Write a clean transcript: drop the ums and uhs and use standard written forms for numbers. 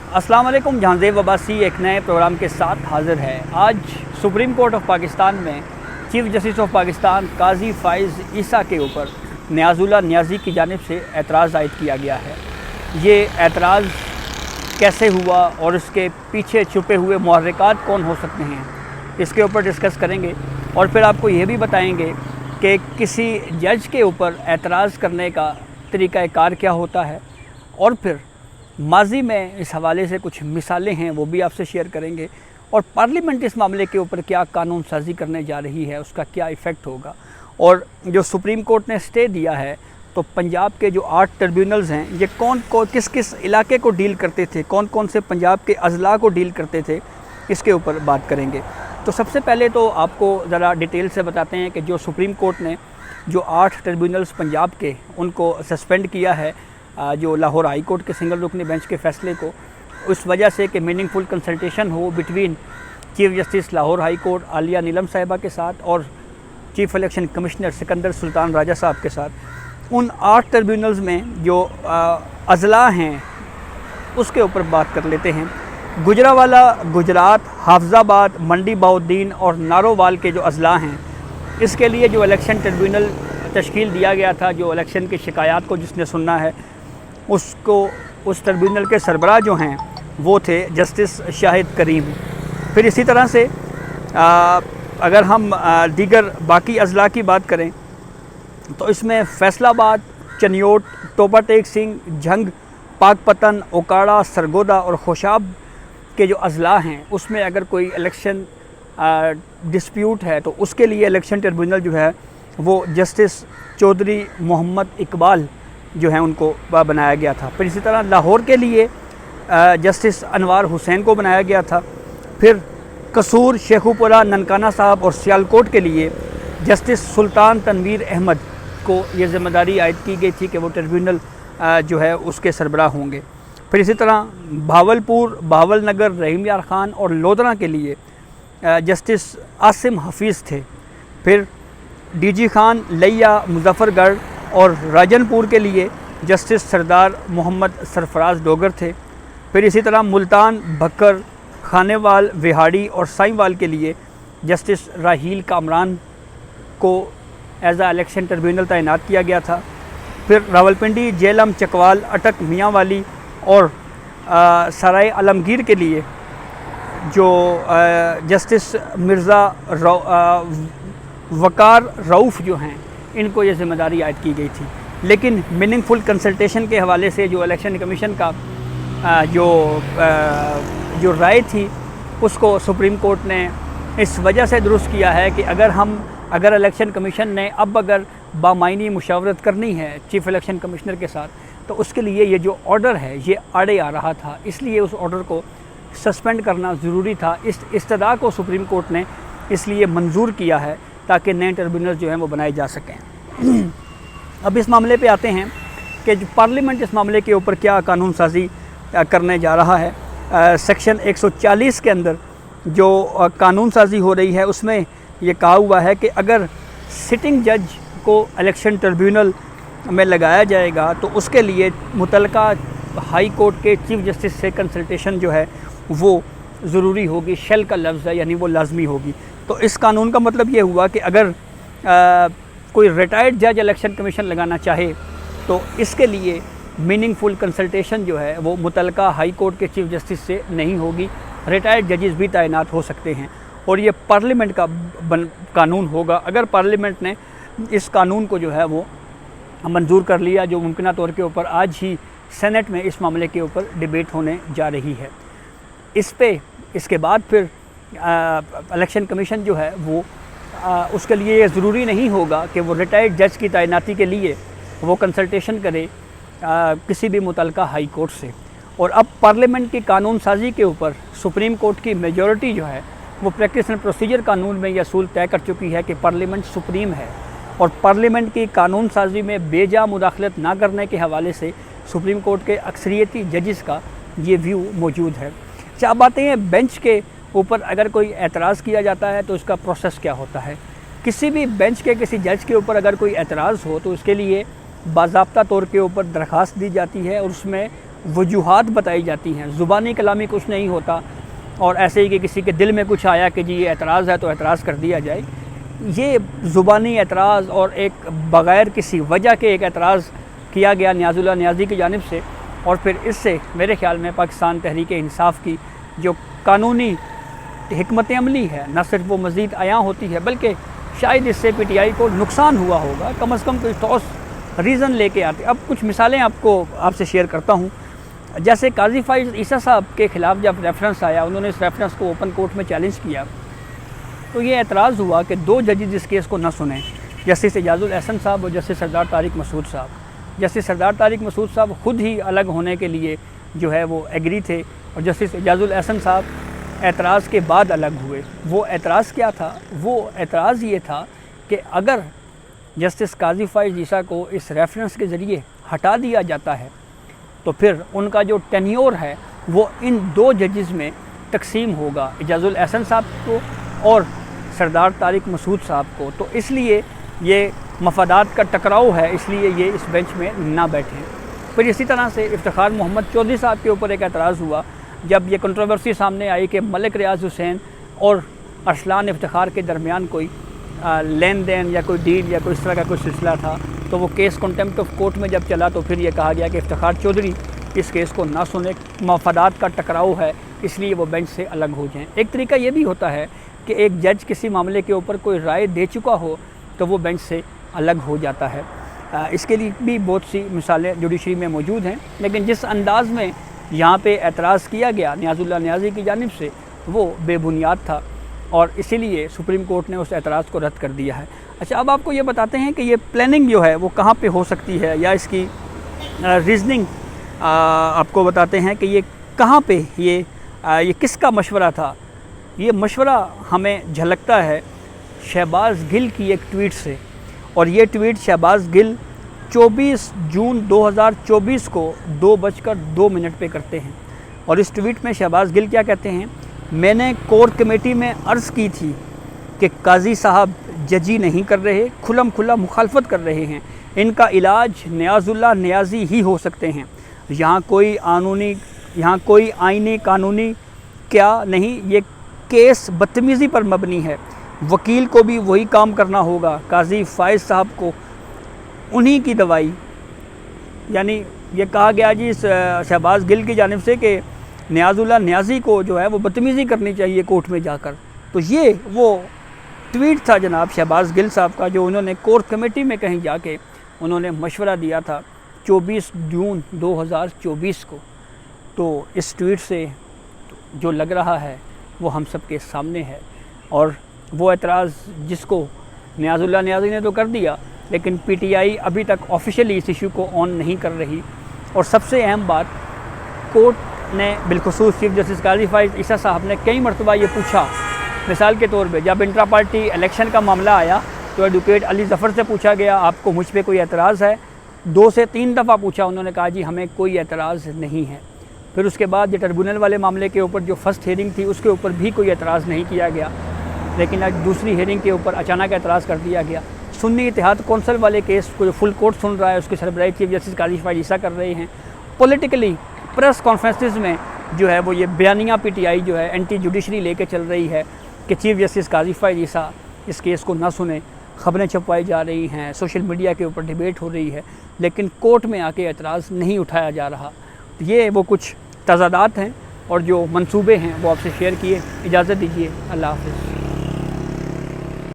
अस्सलाम वालेकुम। जहांज़ेब अब्बासी एक नए प्रोग्राम के साथ हाज़िर है। आज सुप्रीम कोर्ट ऑफ पाकिस्तान में चीफ जस्टिस ऑफ पाकिस्तान काजी फ़ाइज़ ईसा के ऊपर नियाज़ुल्लाह नियाज़ी की जानिब से एतराज़ आयद किया गया है। ये एतराज़ कैसे हुआ और इसके पीछे छुपे हुए मुहर्रिकात कौन हो सकते हैं, इसके ऊपर डिस्कस करेंगे और फिर आपको ये भी बताएंगे कि किसी जज के ऊपर एतराज़ करने का तरीक़ाकार क्या होता है और फिर माजी में इस हवाले से कुछ मिसालें हैं वो भी आपसे शेयर करेंगे और पार्लियामेंट इस मामले के ऊपर क्या कानून साजी करने जा रही है, उसका क्या इफ़ेक्ट होगा। और जो सुप्रीम कोर्ट ने स्टे दिया है तो पंजाब के जो 8 ट्रिब्यूनल्स हैं ये किस किस इलाके को डील करते थे, कौन कौन से पंजाब के अजला को डील करते थे, इसके ऊपर बात करेंगे। तो सबसे पहले तो आपको ज़रा डिटेल से बताते हैं कि जो सुप्रीम कोर्ट ने जो 8 ट्रिब्यूनल्स पंजाब के उनको सस्पेंड किया है जो लाहौर हाई कोर्ट के सिंगल रुकनी बेंच के फ़ैसले को, उस वजह से कि मीनिंगफुल कंसल्टेशन हो between chief justice Lahore high court Aalia Neelam साहिबा के साथ और chief election commissioner Sikandar Sultan Raja साहब के साथ, उन 8 ट्रिब्यूनल्स में जो अजला हैं उसके ऊपर बात कर लेते हैं। गुजरावाला, गुजरात, हाफजाबाद, मंडी बहाउद्दीन और नारोवाल के जो अजला हैं, इसके लिए जो इलेक्शन ट्रिब्यूनल तश्कील दिया गया था, जो इलेक्शन की शिकायत को जिसने सुनना है उसको, उस ट्रिब्यूनल के सरबराह जो हैं वो थे जस्टिस शाहिद करीम। फिर इसी तरह से अगर हम दीगर बाकी अजला की बात करें तो इसमें फैसलाबाद, चनियोट, टोपा टेक सिंह, झंग, पाकपतन, ओकाड़ा, सरगोदा और खोशाब के जो अजला हैं उसमें अगर कोई इलेक्शन डिस्प्यूट है तो उसके लिए इलेक्शन ट्रिब्यूनल जो है वो जस्टिस चौधरी मोहम्मद इकबाल जो है उनको बनाया गया था। फिर इसी तरह लाहौर के लिए जस्टिस अनवार हुसैन को बनाया गया था। फिर कसूर, शेखुपुरा, ननकाना साहब और सियालकोट के लिए जस्टिस सुल्तान तनवीर अहमद को ये ज़िम्मेदारी आयद की गई थी कि वो ट्रिब्यूनल जो है उसके सरबराह होंगे। फिर इसी तरह भावलपुर, भावलनगर, रहीम यार ख़ान और लोधरा के लिए जस्टिस आसिम हफीज़ थे। फिर डीजी खान, लिया, मुजफ्फरगढ़ और राजनपुर के लिए जस्टिस सरदार मोहम्मद सरफराज डोगर थे। फिर इसी तरह मुल्तान, भक्कर, खानेवाल, विहाड़ी और साईवाल के लिए जस्टिस राहील कामरान को एज आ इलेक्शन ट्रिब्यूनल तैनात किया गया था। फिर रावलपिंडी, जेलम, चकवाल, अटक, मियांवाली और सराय आलमगीर के लिए जो जस्टिस मिर्ज़ा वकार रऊफ़ जो हैं इनको ये ज़िम्मेदारी आयद की गई थी। लेकिन मीनिंगफुल कंसल्टेशन के हवाले से जो इलेक्शन कमीशन का जो राय थी उसको सुप्रीम कोर्ट ने इस वजह से दुरुस्त किया है कि अगर इलेक्शन कमीशन ने अगर बामायनी मुशावरत करनी है चीफ इलेक्शन कमिश्नर के साथ तो उसके लिए ये जो ऑर्डर है ये आड़े आ रहा था, इसलिए उस ऑर्डर को सस्पेंड करना ज़रूरी था। इस इस्तदा को सुप्रीम कोर्ट ने इसलिए मंजूर किया है ताकि नए ट्रिब्यूनल जो हैं वो बनाए जा सकें। अब इस मामले पे आते हैं कि जो पार्लियामेंट इस मामले के ऊपर क्या कानून साजी करने जा रहा है। सेक्शन 140 के अंदर जो कानून साजी हो रही है उसमें ये कहा हुआ है कि अगर सिटिंग जज को इलेक्शन ट्रिब्यूनल में लगाया जाएगा तो उसके लिए मुतलका हाई कोर्ट के चीफ जस्टिस से कंसल्टेशन जो है वो ज़रूरी होगी। शेल का लफ्ज़ है यानी वो लाजमी होगी। तो इस कानून का मतलब ये हुआ कि अगर कोई रिटायर्ड जज इलेक्शन कमीशन लगाना चाहे तो इसके लिए मीनिंगफुल कंसल्टेशन जो है वो मुतलका हाई कोर्ट के चीफ जस्टिस से नहीं होगी। रिटायर्ड जजेस भी तैनात हो सकते हैं और ये पार्लियामेंट का कानून होगा। अगर पार्लियामेंट ने इस कानून को जो है वो मंजूर कर लिया, जो मुमकिन तौर के ऊपर आज ही सेनेट में इस मामले के ऊपर डिबेट होने जा रही है। इसके बाद फिर इलेक्शन कमीशन जो है वो उसके लिए ये ज़रूरी नहीं होगा कि वो रिटायर्ड जज की तैनाती के लिए वो कंसल्टेशन करे किसी भी मुतलका हाई कोर्ट से। और अब पार्लियामेंट की कानून साजी के ऊपर सुप्रीम कोर्ट की मेजॉरिटी जो है वो प्रैक्टिस एंड प्रोसीजर कानून में यह असूल तय कर चुकी है कि पार्लियामेंट सुप्रीम है और पार्लियामेंट की कानून साजी में बेजा मुदाखलत ना करने के हवाले से सुप्रीम कोर्ट के अक्सरियती जजेस का ये व्यू मौजूद है। अच्छा, अब आते हैं बेंच के ऊपर अगर कोई एतराज़ किया जाता है तो उसका प्रोसेस क्या होता है। किसी भी बेंच के किसी जज के ऊपर अगर कोई एतराज़ हो तो उसके लिए बाज़ाब्ता तौर के ऊपर दरख्वास्त दी जाती है और उसमें وجوہات بتائی جاتی ہیں، زبانی کلامی کچھ نہیں ہوتا اور ایسے ہی کہ کسی کے دل میں کچھ آیا کہ جی یہ اعتراض ہے تو اعتراض کر دیا جائے. یہ زبانی اعتراض اور ایک بغیر کسی وجہ کے ایک اعتراض کیا گیا نیاز اللہ نیازی کی جانب سے، اور پھر اس سے میرے خیال میں پاکستان تحریک انصاف کی جو قانونی حکمت عملی ہے نہ صرف وہ مزید عیاں ہوتی ہے، بلکہ شاید اس سے پی ٹی آئی کو نقصان ہوا ہوگا. کم از کم کوئی ٹھوس ریزن لے کے آتے. اب کچھ مثالیں آپ سے شیئر کرتا ہوں. جیسے قاضی فائز عیسیٰ صاحب کے خلاف جب ریفرنس آیا، انہوں نے اس ریفرنس کو اوپن کورٹ میں چیلنج کیا، تو یہ اعتراض ہوا کہ 2 ججز اس کیس کو نہ سنیں، جسٹس اعجاز الاحسن صاحب اور جسٹس سردار طارق مسعود صاحب. جسٹس سردار طارق مسعود صاحب خود ہی الگ ہونے کے لیے جو ہے وہ ایگری تھے، اور جسٹس اعجاز الاحسن صاحب اعتراض کے بعد الگ ہوئے. وہ اعتراض کیا تھا؟ وہ اعتراض یہ تھا کہ اگر جسٹس قاضی فائز عیسیٰ کو اس ریفرنس کے ذریعے ہٹا دیا جاتا ہے تو پھر ان کا جو ٹینیور ہے وہ ان 2 ججز میں تقسیم ہوگا، اعجاز الاحسن صاحب کو اور سردار طارق مسعود صاحب کو. تو اس لیے یہ مفادات کا ٹکراؤ ہے، اس لیے یہ اس بینچ میں نہ بیٹھیں. پھر اسی طرح سے افتخار محمد چودھری صاحب کے اوپر ایک اعتراض ہوا جب یہ کنٹروورسی سامنے آئی کہ ملک ریاض حسین اور ارسلان افتخار کے درمیان کوئی لین دین یا کوئی ڈیل یا کوئی اس طرح کا کوئی سلسلہ تھا. تو وہ کیس کنٹمپٹ آف کورٹ میں جب چلا تو پھر یہ کہا گیا کہ افتخار چودھری اس کیس کو نہ سنے، مفادات کا ٹکراؤ ہے، اس لیے وہ بینچ سے الگ ہو جائیں. ایک طریقہ یہ بھی ہوتا ہے کہ ایک جج کسی معاملے کے اوپر کوئی رائے دے چکا ہو تو وہ بینچ سے الگ ہو جاتا ہے. اس کے لیے بھی بہت سی مثالیں جوڈیشری میں موجود ہیں، لیکن جس انداز میں یہاں پہ اعتراض کیا گیا نیاز اللہ نیازی کی جانب سے وہ بے بنیاد تھا، اور اسی لیے سپریم کورٹ نے اس اعتراض کو رد کر دیا ہے. اچھا، اب آپ کو یہ بتاتے ہیں کہ یہ پلاننگ جو ہے وہ کہاں پہ ہو سکتی ہے، یا اس کی ریزننگ آپ کو بتاتے ہیں کہ یہ کہاں پہ یہ کس کا مشورہ تھا. یہ مشورہ ہمیں جھلکتا ہے شہباز گل کی ایک ٹویٹ سے، اور یہ ٹویٹ شہباز گل 24 جون 2024 کو 2:02 پہ کرتے ہیں. اور اس ٹویٹ میں شہباز گل کیا کہتے ہیں؟ میں نے کور کمیٹی میں عرض کی تھی کہ قاضی صاحب ججی نہیں کر رہے، کھلم کھلا مخالفت کر رہے ہیں، ان کا علاج نیاز اللہ نیازی ہی ہو سکتے ہیں. یہاں کوئی آئینی قانونی کیا نہیں، یہ کیس بدتمیزی پر مبنی ہے، وکیل کو بھی وہی کام کرنا ہوگا. قاضی فائز صاحب کو انہی کی دوائی، یعنی یہ کہا گیا جی شہباز گل کی جانب سے کہ نیاز اللہ نیازی کو جو ہے وہ بدتمیزی کرنی چاہیے کورٹ میں جا کر. تو یہ وہ ٹویٹ تھا جناب شہباز گل صاحب کا، جو انہوں نے کور کمیٹی میں کہیں جا کے انہوں نے مشورہ دیا تھا 24 جون 2024 کو. تو اس ٹویٹ سے جو لگ رہا ہے وہ ہم سب کے سامنے ہے، اور وہ اعتراض جس کو نیاز اللہ نیازی نے تو کر دیا، لیکن پی ٹی آئی ابھی تک آفیشیلی اس ایشو کو آن نہیں کر رہی. اور سب سے اہم بات، کورٹ نے بالخصوص چیف جسٹس قاضی فائز عیسیٰ صاحب نے کئی مرتبہ یہ پوچھا. مثال کے طور پہ جب انٹرا پارٹی الیکشن کا معاملہ آیا تو ایڈوکیٹ علی ظفر سے پوچھا گیا آپ کو مجھ پہ کوئی اعتراض ہے؟ 2 سے 3 دفعہ پوچھا، انہوں نے کہا جی ہمیں کوئی اعتراض نہیں ہے. پھر اس کے بعد یہ ٹربیونل والے معاملے کے اوپر جو فرسٹ ہیئرنگ تھی اس کے اوپر بھی کوئی اعتراض نہیں کیا گیا، لیکن آج دوسری ہیئرنگ کے اوپر اچانک اعتراض کر دیا گیا. سنی اتحاد کونسل والے کیس کو جو فل کورٹ سن رہا ہے اس کی سربراہی چیف جسٹس قاضی فائز عیسیٰ کر رہے ہیں. پولیٹیکلی پریس کانفرنسز میں جو ہے وہ یہ بیانیہ پی ٹی آئی جو ہے اینٹی جوڈیشری لے کے چل رہی ہے کہ چیف جسٹس قاضی فائز عیسیٰ اس کیس کو نہ سنیں. خبریں چھپوائی جا رہی ہیں، سوشل میڈیا کے اوپر ڈیبیٹ ہو رہی ہے، لیکن کورٹ میں آ کے اعتراض نہیں اٹھایا جا رہا. یہ وہ کچھ تضادات ہیں اور جو منصوبے ہیں وہ آپ سے شیئر کیے. اجازت دیجیے، اللہ حافظ.